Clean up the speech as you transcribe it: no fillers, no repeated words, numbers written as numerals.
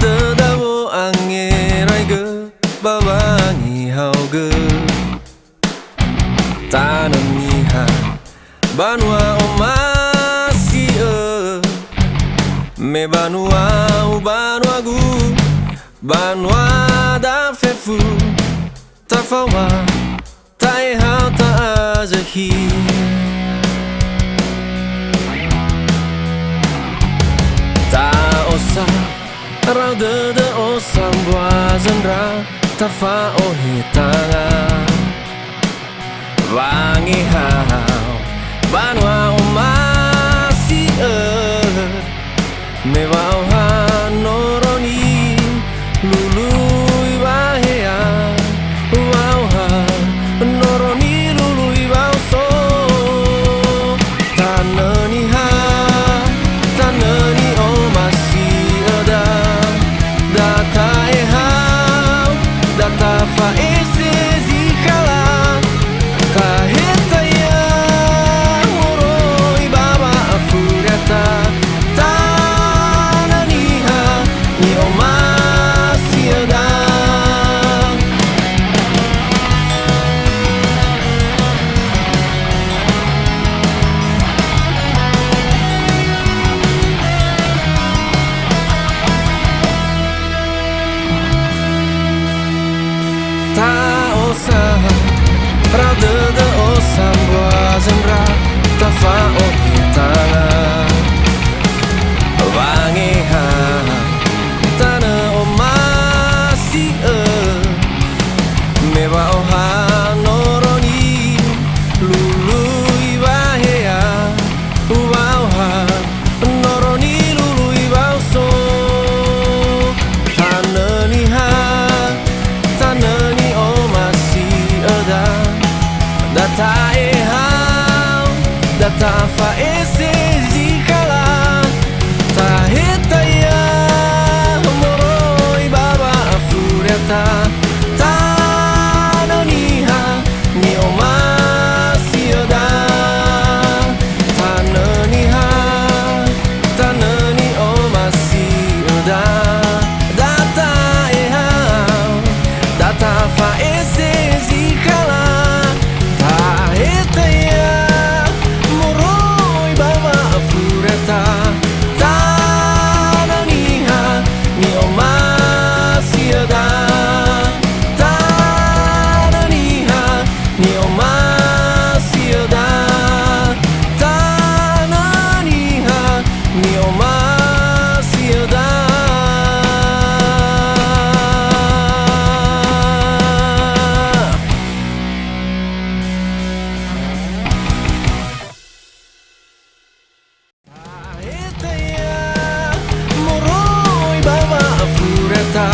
Radadawo angerai ge bawangi hau ge tanamiha banua omasi me banua banua gu banua da fefu tafawa tai hau ta azahi ta osa radada osam buazandra tafa ohitanga wangi hau banua omasi me wau hanoroni lului wahea wau hanoroni lului wau so tanani omasi ada data hau data fa ese zikala kahitaya moroi baba afurata tananiha ni omasi ada ta osaha radada osam buazandra tafa ohitanga wangi hau tana omasi me wau hanoroni lului wahea wau hanoroni lului wau so tanani omasi ada data hau data fa ese zikala tahitaya moroi baba afureta tananiha ni omasi ada tanani omasi ada data hau data fa ese zikala tahitaya moroi baba afureta tananiha ni omasi ada tananiha ni omasi ada tananiha ni omasi ada moroi baba afureta